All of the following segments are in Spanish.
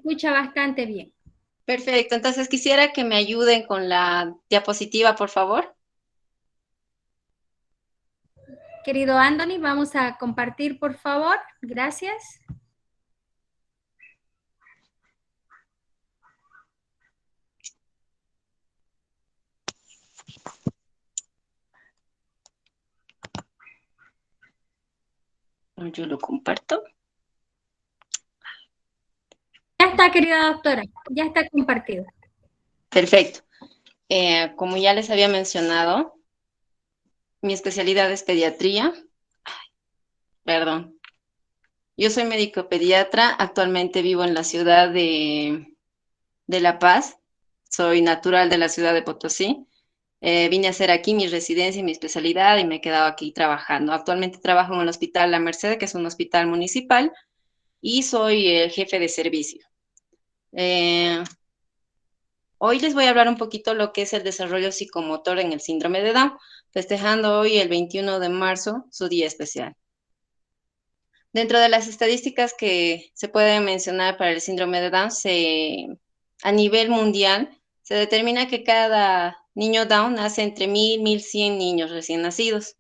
escucha bastante bien. Perfecto, entonces quisiera que me ayuden con la diapositiva, por favor. Querido Anthony, vamos a compartir, por favor. Gracias. Yo lo comparto. Ya está, querida doctora, ya está compartido. Perfecto. Como ya les había mencionado, mi especialidad es pediatría. Perdón. Yo soy médico pediatra. Actualmente vivo en la ciudad de La Paz. Soy natural de la ciudad de Potosí. Vine a hacer aquí mi residencia y mi especialidad y me he quedado aquí trabajando. Actualmente trabajo en el Hospital La Merced, que es un hospital municipal, y soy el jefe de servicio. Eh, Hoy les voy a hablar un poquito lo que es el desarrollo psicomotor en el síndrome de Down, festejando hoy el 21 de marzo su día especial. Dentro de las estadísticas que se pueden mencionar para el síndrome de Down, a nivel mundial se determina que cada niño Down nace entre 1.000 y 1.100 niños recién nacidos.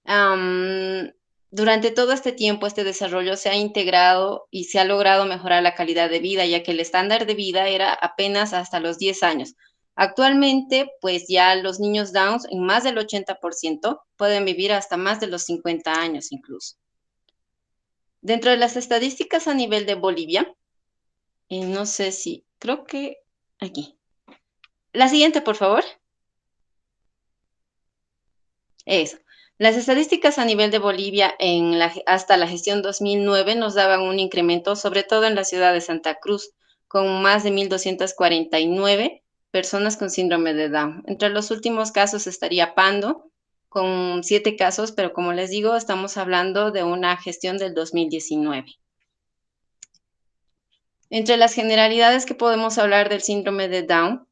Am, Durante todo este tiempo, este desarrollo se ha integrado y se ha logrado mejorar la calidad de vida, ya que el estándar de vida era apenas hasta los 10 años. Actualmente, pues ya los niños Downs en más del 80% pueden vivir hasta más de los 50 años incluso. Dentro de las estadísticas a nivel de Bolivia, no sé si, creo que aquí. La siguiente, por favor. Eso. Las estadísticas a nivel de Bolivia hasta la gestión 2009 nos daban un incremento, sobre todo en la ciudad de Santa Cruz, con más de 1.249 personas con síndrome de Down. Entre los últimos casos estaría Pando, con 7 casos, pero como les digo, estamos hablando de una gestión del 2019. Entre las generalidades que podemos hablar del síndrome de Down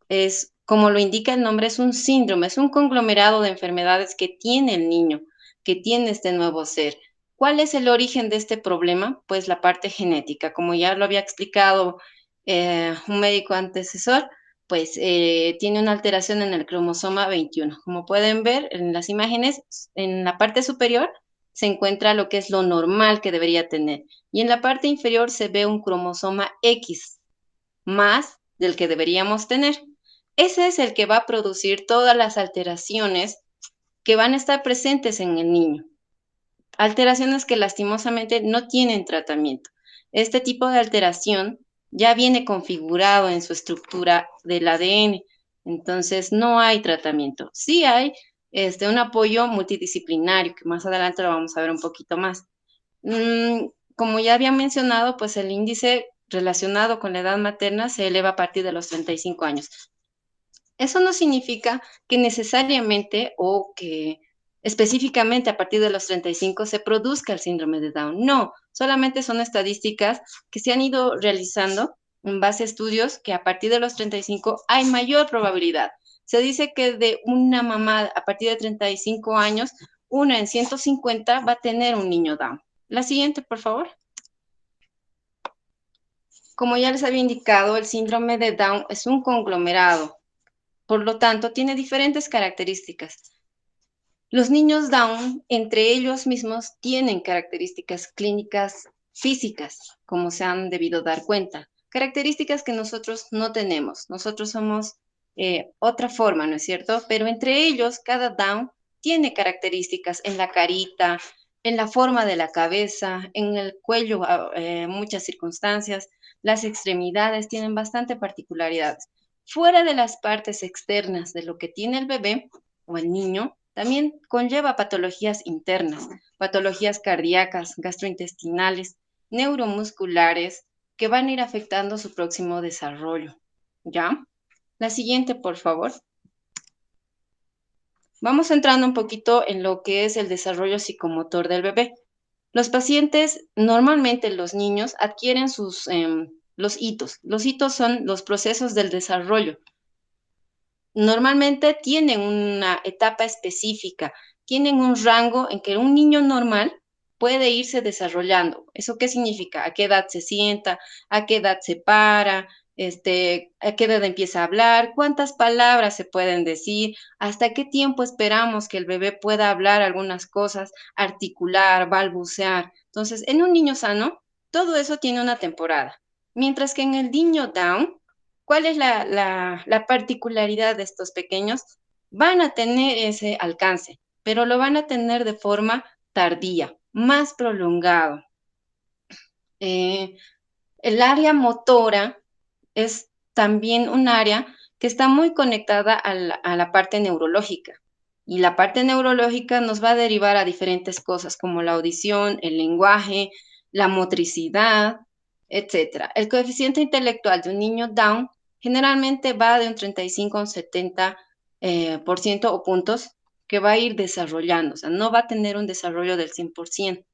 es, como lo indica el nombre, es un síndrome, es un conglomerado de enfermedades que tiene el niño, que tiene este nuevo ser. ¿Cuál es el origen de este problema? Pues la parte genética. Como ya lo había explicado un médico antecesor, pues tiene una alteración en el cromosoma 21. Como pueden ver en las imágenes, en la parte superior se encuentra lo que es lo normal que debería tener. Y en la parte inferior se ve un cromosoma X más del que deberíamos tener. Ese es el que va a producir todas las alteraciones que van a estar presentes en el niño. Alteraciones que lastimosamente no tienen tratamiento. Este tipo de alteración ya viene configurado en su estructura del ADN, entonces no hay tratamiento. Sí hay un apoyo multidisciplinario, que más adelante lo vamos a ver un poquito más. Como ya había mencionado, pues el índice relacionado con la edad materna se eleva a partir de los 35 años. Eso no significa que necesariamente o que específicamente a partir de los 35 se produzca el síndrome de Down. No, solamente son estadísticas que se han ido realizando en base a estudios que a partir de los 35 hay mayor probabilidad. Se dice que de una mamá a partir de 35 años, una en 150 va a tener un niño Down. La siguiente, por favor. Como ya les había indicado, el síndrome de Down es un conglomerado. Por lo tanto, tiene diferentes características. Los niños Down, entre ellos mismos, tienen características clínicas físicas, como se han debido dar cuenta. Características que nosotros no tenemos. Nosotros somos otra forma, ¿no es cierto? Pero entre ellos, cada Down tiene características en la carita, en la forma de la cabeza, en el cuello, muchas circunstancias. Las extremidades tienen bastante particularidades. Fuera de las partes externas de lo que tiene el bebé o el niño, también conlleva patologías internas, patologías cardíacas, gastrointestinales, neuromusculares, que van a ir afectando su próximo desarrollo. ¿Ya? La siguiente, por favor. Vamos entrando un poquito en lo que es el desarrollo psicomotor del bebé. Los pacientes, normalmente los niños, adquieren los hitos. Los hitos son los procesos del desarrollo. Normalmente tienen una etapa específica, tienen un rango en que un niño normal puede irse desarrollando. ¿Eso qué significa? ¿A qué edad se sienta? ¿A qué edad se para? ¿A qué edad empieza a hablar? ¿Cuántas palabras se pueden decir? ¿Hasta qué tiempo esperamos que el bebé pueda hablar algunas cosas, articular, balbucear? Entonces, en un niño sano, todo eso tiene una temporada. Mientras que en el niño Down, ¿cuál es la particularidad de estos pequeños? Van a tener ese alcance, pero lo van a tener de forma tardía, más prolongado. Eh, el área motora es también un área que está muy conectada a la parte neurológica. Y la parte neurológica nos va a derivar a diferentes cosas como la audición, el lenguaje, la motricidad, etcétera. El coeficiente intelectual de un niño Down generalmente va de un 35 a un 70 por ciento o puntos que va a ir desarrollando. O sea, no va a tener un desarrollo del 100%,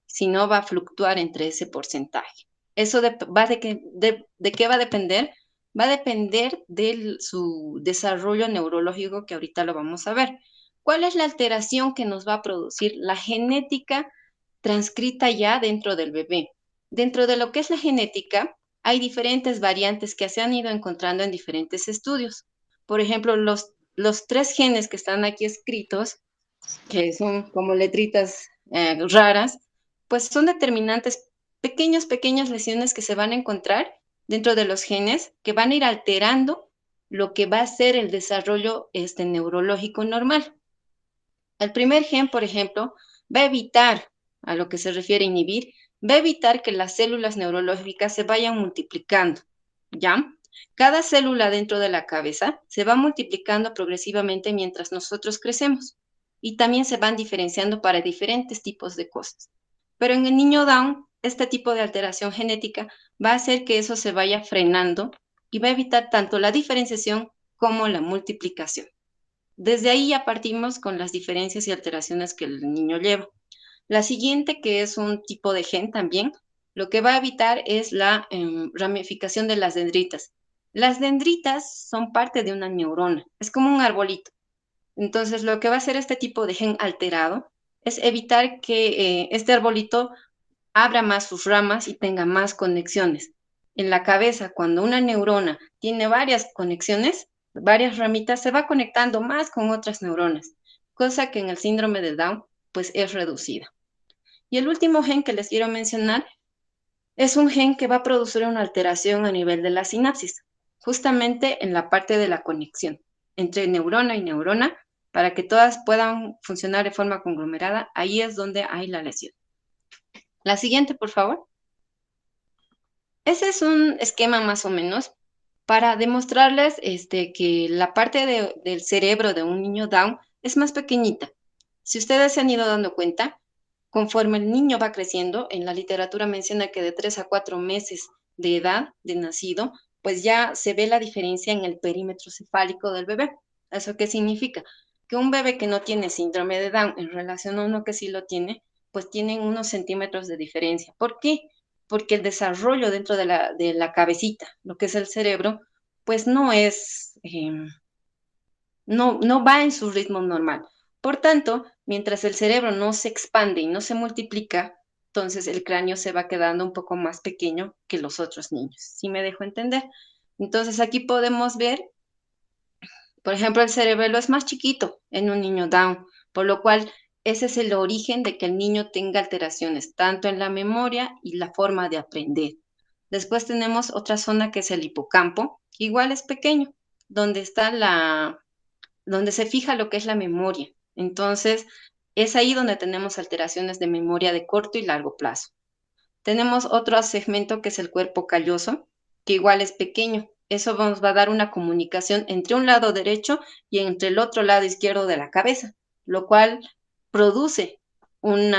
sino va a fluctuar entre ese porcentaje. Eso va de qué va a depender. Va a depender de su desarrollo neurológico, que ahorita lo vamos a ver. ¿Cuál es la alteración que nos va a producir la genética transcrita ya dentro del bebé? Dentro de lo que es la genética, hay diferentes variantes que se han ido encontrando en diferentes estudios. Por ejemplo, los 3 genes que están aquí escritos, que son como letritas raras, pues son determinantes, pequeñas lesiones que se van a encontrar dentro de los genes que van a ir alterando lo que va a ser el desarrollo neurológico normal. El primer gen, por ejemplo, va a evitar, a lo que se refiere a inhibir, va a evitar que las células neurológicas se vayan multiplicando, ¿ya? Cada célula dentro de la cabeza se va multiplicando progresivamente mientras nosotros crecemos y también se van diferenciando para diferentes tipos de cosas. Pero en el niño Down, este tipo de alteración genética va a hacer que eso se vaya frenando y va a evitar tanto la diferenciación como la multiplicación. Desde ahí ya partimos con las diferencias y alteraciones que el niño lleva. La siguiente, que es un tipo de gen también, lo que va a evitar es la ramificación de las dendritas. Las dendritas son parte de una neurona, es como un arbolito. Entonces, lo que va a hacer este tipo de gen alterado es evitar que este arbolito abra más sus ramas y tenga más conexiones. En la cabeza, cuando una neurona tiene varias conexiones, varias ramitas, se va conectando más con otras neuronas, cosa que en el síndrome de Down, pues es reducida. Y el último gen que les quiero mencionar es un gen que va a producir una alteración a nivel de la sinapsis, justamente en la parte de la conexión entre neurona y neurona, para que todas puedan funcionar de forma conglomerada. Ahí es donde hay la lesión. La siguiente, por favor. Ese es un esquema más o menos para demostrarles que la parte del cerebro de un niño Down es más pequeñita. Si ustedes se han ido dando cuenta, conforme el niño va creciendo, en la literatura menciona que de 3 a 4 meses de edad de nacido, pues ya se ve la diferencia en el perímetro cefálico del bebé. ¿Eso qué significa? Que un bebé que no tiene síndrome de Down en relación a uno que sí lo tiene, pues tienen unos centímetros de diferencia. ¿Por qué? Porque el desarrollo dentro de la cabecita, lo que es el cerebro, pues no va en su ritmo normal. Por tanto, mientras el cerebro no se expande y no se multiplica, entonces el cráneo se va quedando un poco más pequeño que los otros niños. ¿Sí me dejo entender? Entonces aquí podemos ver, por ejemplo, el cerebelo es más chiquito en un niño Down, por lo cual ese es el origen de que el niño tenga alteraciones, tanto en la memoria y la forma de aprender. Después tenemos otra zona que es el hipocampo, que igual es pequeño, donde está donde se fija lo que es la memoria. Entonces, es ahí donde tenemos alteraciones de memoria de corto y largo plazo. Tenemos otro segmento que es el cuerpo calloso, que igual es pequeño. Eso nos va a dar una comunicación entre un lado derecho y entre el otro lado izquierdo de la cabeza, lo cual produce un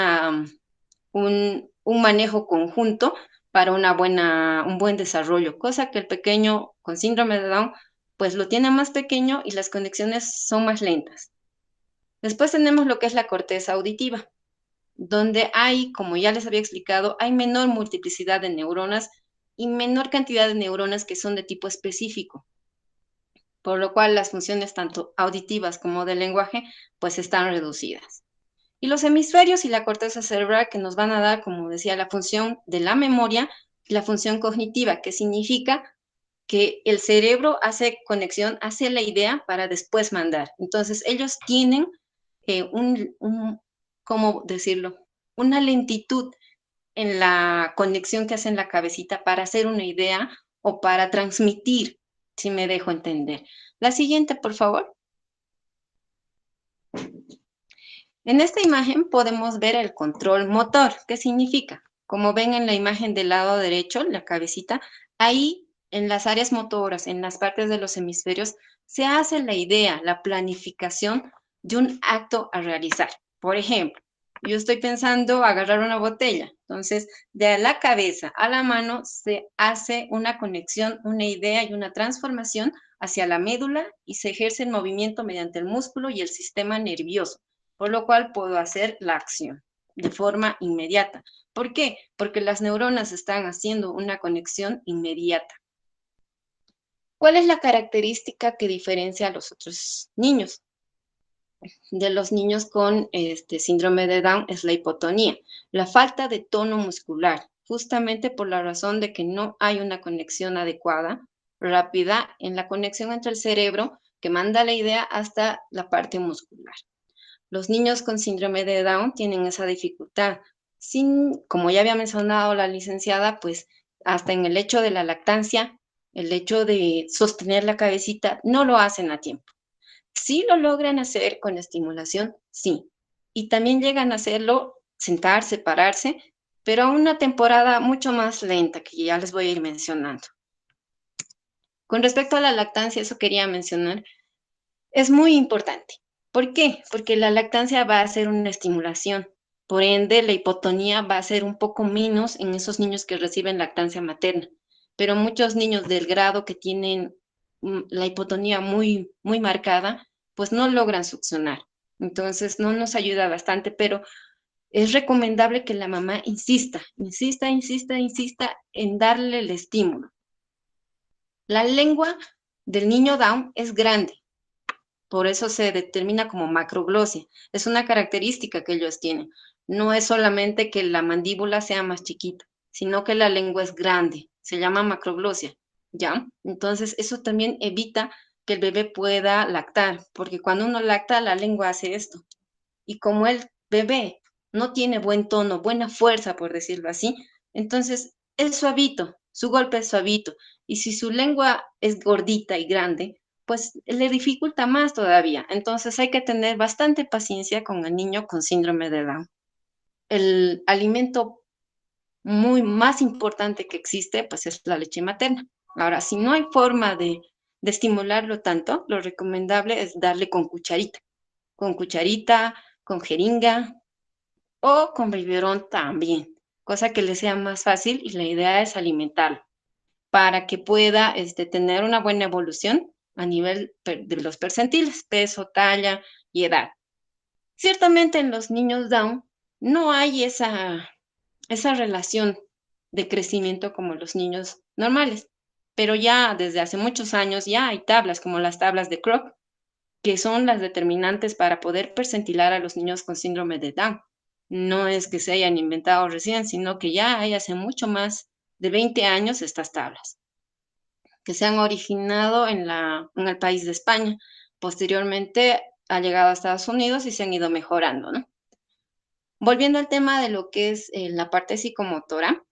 manejo conjunto para un buen desarrollo, cosa que el pequeño con síndrome de Down pues lo tiene más pequeño y las conexiones son más lentas. Después tenemos lo que es la corteza auditiva, donde hay, como ya les había explicado, hay menor multiplicidad de neuronas y menor cantidad de neuronas que son de tipo específico, por lo cual las funciones tanto auditivas como del lenguaje pues están reducidas. Y los hemisferios y la corteza cerebral que nos van a dar, como decía, la función de la memoria y la función cognitiva, que significa que el cerebro hace conexión, hace la idea para después mandar. Entonces, ellos tienen ¿cómo decirlo? Una lentitud en la conexión que hace en la cabecita para hacer una idea o para transmitir, si me dejo entender. La siguiente, por favor. En esta imagen podemos ver el control motor. ¿Qué significa? Como ven en la imagen del lado derecho, la cabecita, ahí en las áreas motoras, en las partes de los hemisferios, se hace la idea, la planificación de un acto a realizar. Por ejemplo, yo estoy pensando agarrar una botella. Entonces, de la cabeza a la mano se hace una conexión, una idea y una transformación hacia la médula y se ejerce el movimiento mediante el músculo y el sistema nervioso, por lo cual puedo hacer la acción de forma inmediata. ¿Por qué? Porque las neuronas están haciendo una conexión inmediata. ¿Cuál es la característica que diferencia a los otros niños? De los niños con síndrome de Down es la hipotonía, la falta de tono muscular, justamente por la razón de que no hay una conexión adecuada, rápida, en la conexión entre el cerebro que manda la idea hasta la parte muscular. Los niños con síndrome de Down tienen esa dificultad. Como ya había mencionado la licenciada, pues hasta en el hecho de la lactancia, el hecho de sostener la cabecita, no lo hacen a tiempo. Sí lo logran hacer con estimulación, sí. Y también llegan a hacerlo sentarse, pararse, pero a una temporada mucho más lenta, que ya les voy a ir mencionando. Con respecto a la lactancia, eso quería mencionar, es muy importante. ¿Por qué? Porque la lactancia va a ser una estimulación. Por ende, la hipotonía va a ser un poco menos en esos niños que reciben lactancia materna. Pero muchos niños del grado que tienen la hipotonía muy, muy marcada, pues no logran succionar. Entonces, no nos ayuda bastante, pero es recomendable que la mamá insista, insista, insista, insista en darle el estímulo. La lengua del niño Down es grande, por eso se determina como macroglosia. Es una característica que ellos tienen. No es solamente que la mandíbula sea más chiquita, sino que la lengua es grande. Se llama macroglosia, ¿ya? Entonces, eso también evita que el bebé pueda lactar, porque cuando uno lacta, la lengua hace esto. Y como el bebé no tiene buen tono, buena fuerza, por decirlo así, entonces es suavito, su golpe es suavito. Y si su lengua es gordita y grande, pues le dificulta más todavía. Entonces hay que tener bastante paciencia con el niño con síndrome de Down. El alimento muy más importante que existe, pues es la leche materna. Ahora, si no hay forma de estimularlo tanto, lo recomendable es darle con cucharita, con jeringa o con biberón también, cosa que le sea más fácil y la idea es alimentarlo para que pueda tener una buena evolución a nivel de los percentiles, peso, talla y edad. Ciertamente en los niños Down no hay esa relación de crecimiento como los niños normales, pero ya desde hace muchos años ya hay tablas como las tablas de Kroc, que son las determinantes para poder percentilar a los niños con síndrome de Down. No es que se hayan inventado recién, sino que ya hay hace mucho más de 20 años estas tablas, que se han originado en el país de España. Posteriormente ha llegado a Estados Unidos y se han ido mejorando, ¿no? Volviendo al tema de lo que es la parte psicomotora,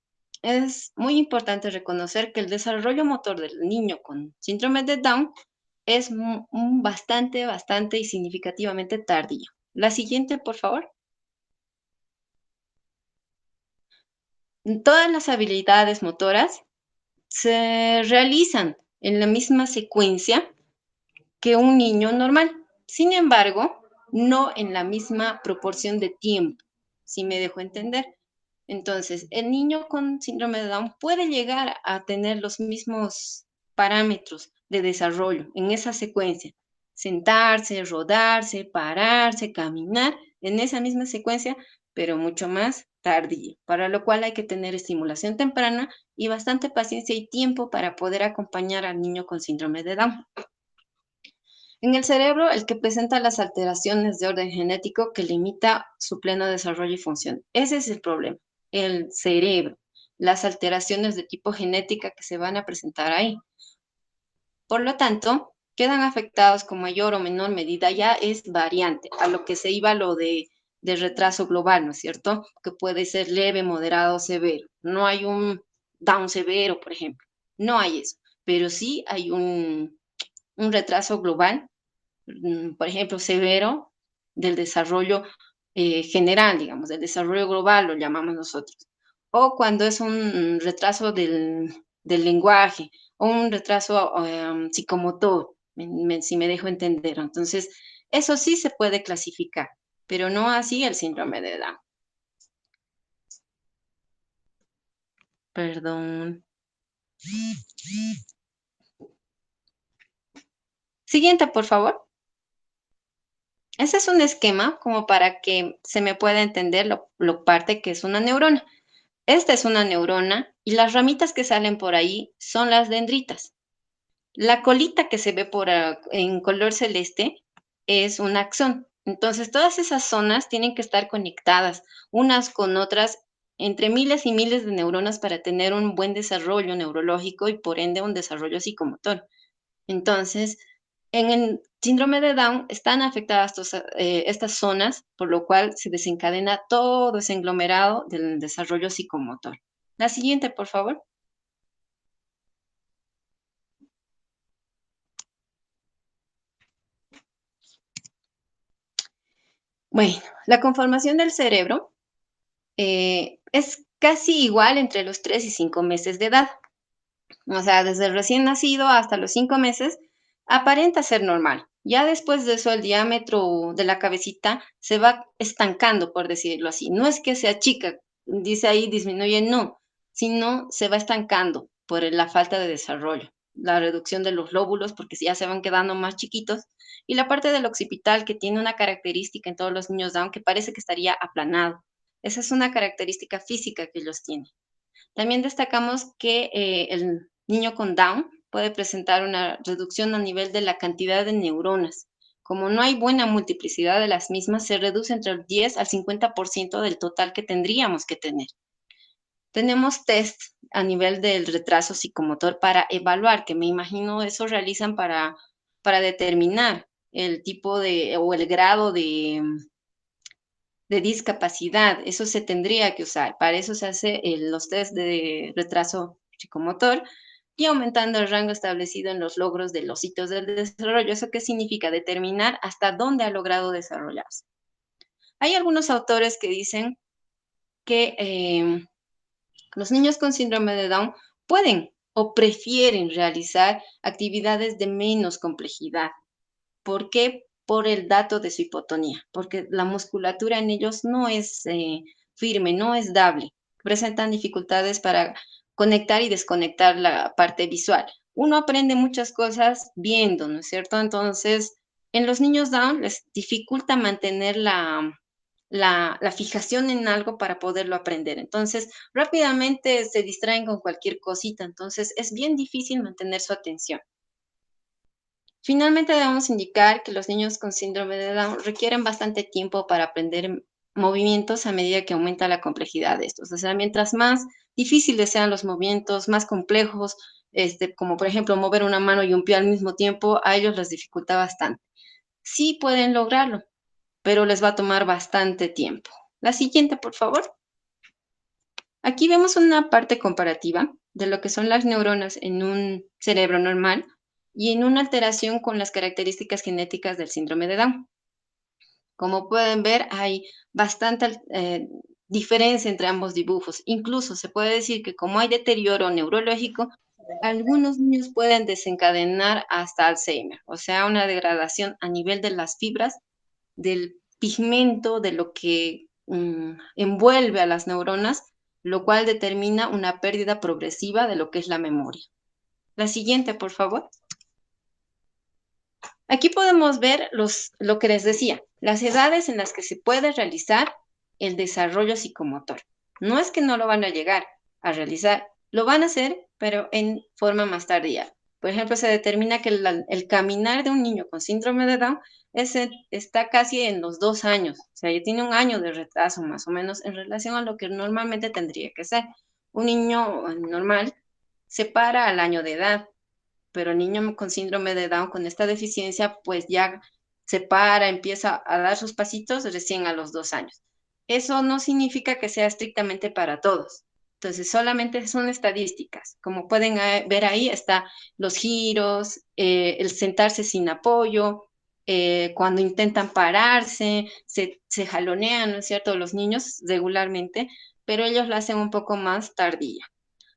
es muy importante reconocer que el desarrollo motor del niño con síndrome de Down es bastante, bastante y significativamente tardío. La siguiente, por favor. Todas las habilidades motoras se realizan en la misma secuencia que un niño normal. Sin embargo, no en la misma proporción de tiempo, si me dejo entender. Entonces, el niño con síndrome de Down puede llegar a tener los mismos parámetros de desarrollo en esa secuencia. Sentarse, rodarse, pararse, caminar, en esa misma secuencia, pero mucho más tardío, para lo cual hay que tener estimulación temprana y bastante paciencia y tiempo para poder acompañar al niño con síndrome de Down. En el cerebro, el que presenta las alteraciones de orden genético que limita su pleno desarrollo y función. Ese es el problema, el cerebro, las alteraciones de tipo genética que se van a presentar ahí. Por lo tanto, quedan afectados con mayor o menor medida, ya es variante, a lo que se iba lo de retraso global, ¿no es cierto? Que puede ser leve, moderado, severo. No hay un Down severo, por ejemplo. No hay eso, pero sí hay un retraso global, por ejemplo, severo del desarrollo general, digamos, del desarrollo global, lo llamamos nosotros. O cuando es un retraso del lenguaje o un retraso psicomotor, si me dejo entender. Entonces, eso sí se puede clasificar, pero no así el síndrome de Down. Perdón. Siguiente, por favor. Ese es un esquema como para que se me pueda entender lo parte que es una neurona. Esta es una neurona y las ramitas que salen por ahí son las dendritas. La colita que se ve en color celeste es un axón. Entonces, todas esas zonas tienen que estar conectadas unas con otras entre miles y miles de neuronas para tener un buen desarrollo neurológico y por ende un desarrollo psicomotor. Entonces, en el síndrome de Down están afectadas estas zonas, por lo cual se desencadena todo ese englomerado del desarrollo psicomotor. La siguiente, por favor. Bueno, la conformación del cerebro es casi igual entre los 3 y 5 meses de edad. O sea, desde el recién nacido hasta los 5 meses, aparenta ser normal. Ya después de eso, el diámetro de la cabecita se va estancando, por decirlo así. No es que se achica, dice ahí disminuye, no, sino se va estancando por la falta de desarrollo, la reducción de los lóbulos, porque ya se van quedando más chiquitos, y la parte del occipital, que tiene una característica en todos los niños Down, que parece que estaría aplanado. Esa es una característica física que ellos tienen. También destacamos que el niño con Down puede presentar una reducción a nivel de la cantidad de neuronas. Como no hay buena multiplicidad de las mismas, se reduce entre el 10 al 50% del total que tendríamos que tener. Tenemos test a nivel del retraso psicomotor para evaluar, que me imagino eso realizan para determinar el tipo de o el grado de discapacidad. Eso se tendría que usar. Para eso se hace los test de retraso psicomotor y aumentando el rango establecido en los logros de los hitos del desarrollo. ¿Eso qué significa? Determinar hasta dónde ha logrado desarrollarse. Hay algunos autores que dicen que los niños con síndrome de Down pueden o prefieren realizar actividades de menos complejidad. ¿Por qué? Por el dato de su hipotonía, porque la musculatura en ellos no es firme, no es dable. Presentan dificultades para conectar y desconectar la parte visual. Uno aprende muchas cosas viendo, ¿no es cierto? Entonces, en los niños Down les dificulta mantener la fijación en algo para poderlo aprender. Entonces, rápidamente se distraen con cualquier cosita. Entonces, es bien difícil mantener su atención. Finalmente, debemos indicar que los niños con síndrome de Down requieren bastante tiempo para aprender movimientos a medida que aumenta la complejidad de estos. O sea, mientras más difíciles sean los movimientos, más complejos, como por ejemplo mover una mano y un pie al mismo tiempo, a ellos les dificulta bastante. Sí pueden lograrlo, pero les va a tomar bastante tiempo. La siguiente, por favor. Aquí vemos una parte comparativa de lo que son las neuronas en un cerebro normal y en una alteración con las características genéticas del síndrome de Down. Como pueden ver, hay bastante diferencia entre ambos dibujos. Incluso se puede decir que como hay deterioro neurológico, algunos niños pueden desencadenar hasta Alzheimer, o sea, una degradación a nivel de las fibras, del pigmento, de lo que envuelve a las neuronas, lo cual determina una pérdida progresiva de lo que es la memoria. La siguiente, por favor. Aquí podemos ver lo que les decía, las edades en las que se puede realizar el desarrollo psicomotor. No es que no lo van a llegar a realizar, lo van a hacer, pero en forma más tardía. Por ejemplo, se determina que el caminar de un niño con síndrome de Down está casi en los 2 años, o sea, ya tiene un año de retraso más o menos en relación a lo que normalmente tendría que ser. Un niño normal se para al año de edad, pero el niño con síndrome de Down, con esta deficiencia, pues ya se para, empieza a dar sus pasitos recién a los 2 años. Eso no significa que sea estrictamente para todos. Entonces, solamente son estadísticas. Como pueden ver ahí, está los giros, el sentarse sin apoyo, cuando intentan pararse, se jalonean, ¿no es cierto?, los niños regularmente, pero ellos lo hacen un poco más tardía.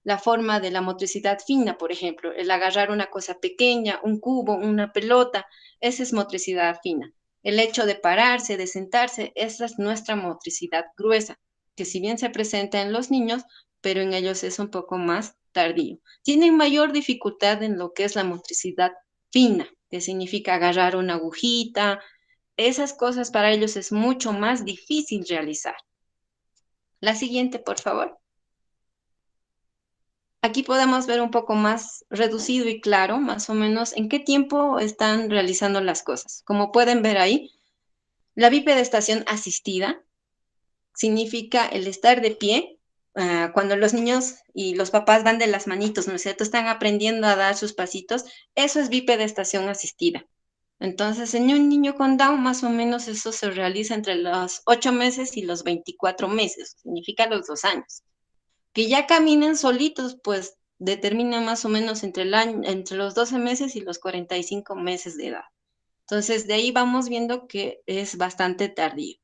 La forma de la motricidad fina, por ejemplo, el agarrar una cosa pequeña, un cubo, una pelota, esa es motricidad fina. El hecho de pararse, de sentarse, esa es nuestra motricidad gruesa, que si bien se presenta en los niños, pero en ellos es un poco más tardío. Tienen mayor dificultad en lo que es la motricidad fina, que significa agarrar una agujita. Esas cosas para ellos es mucho más difícil realizar. La siguiente, por favor. Aquí podemos ver un poco más reducido y claro, más o menos, en qué tiempo están realizando las cosas. Como pueden ver ahí, la bipedestación asistida significa el estar de pie. Cuando los niños y los papás van de las manitos, ¿no es cierto? Están aprendiendo a dar sus pasitos. Eso es bipedestación asistida. Entonces, en un niño con Down, más o menos eso se realiza entre los 8 meses y los 24 meses, significa los 2 años. Que ya caminen solitos, pues determina más o menos entre los 12 meses y los 45 meses de edad. Entonces, de ahí vamos viendo que es bastante tardío.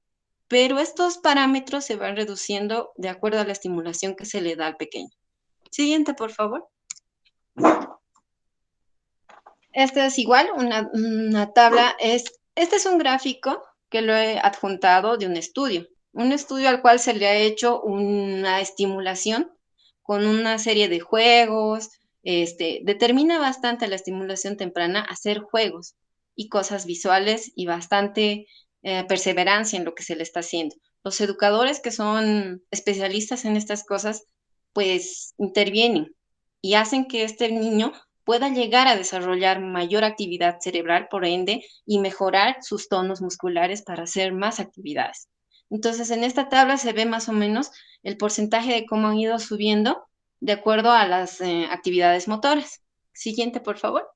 Pero estos parámetros se van reduciendo de acuerdo a la estimulación que se le da al pequeño. Siguiente, por favor. Esta es igual, una tabla. Este es un gráfico que lo he adjuntado de un estudio al cual se le ha hecho una estimulación con una serie de juegos. Determina bastante la estimulación temprana hacer juegos y cosas visuales y bastante perseverancia en lo que se le está haciendo. Los educadores que son especialistas en estas cosas, pues intervienen y hacen que este niño pueda llegar a desarrollar mayor actividad cerebral, por ende, y mejorar sus tonos musculares para hacer más actividades. Entonces, en esta tabla se ve más o menos el porcentaje de cómo han ido subiendo de acuerdo a las actividades motoras. Siguiente, por favor.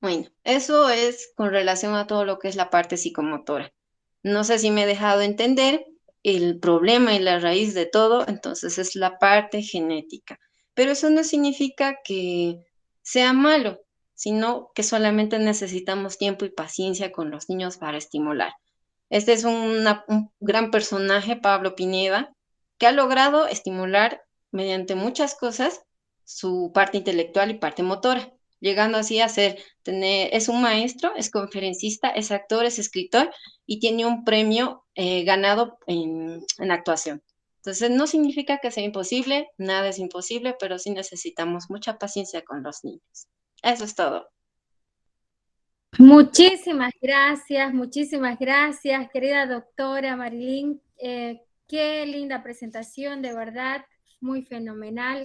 Bueno, eso es con relación a todo lo que es la parte psicomotora. No sé si me he dejado entender el problema y la raíz de todo, entonces es la parte genética. Pero eso no significa que sea malo, sino que solamente necesitamos tiempo y paciencia con los niños para estimular. Este es un gran personaje, Pablo Pineda, que ha logrado estimular mediante muchas cosas su parte intelectual y parte motora, llegando así a es un maestro, es conferencista, es actor, es escritor y tiene un premio ganado en actuación. Entonces, no significa que sea imposible, nada es imposible, pero sí necesitamos mucha paciencia con los niños. Eso es todo. Muchísimas gracias, querida doctora Marilyn. Qué linda presentación, de verdad, muy fenomenal.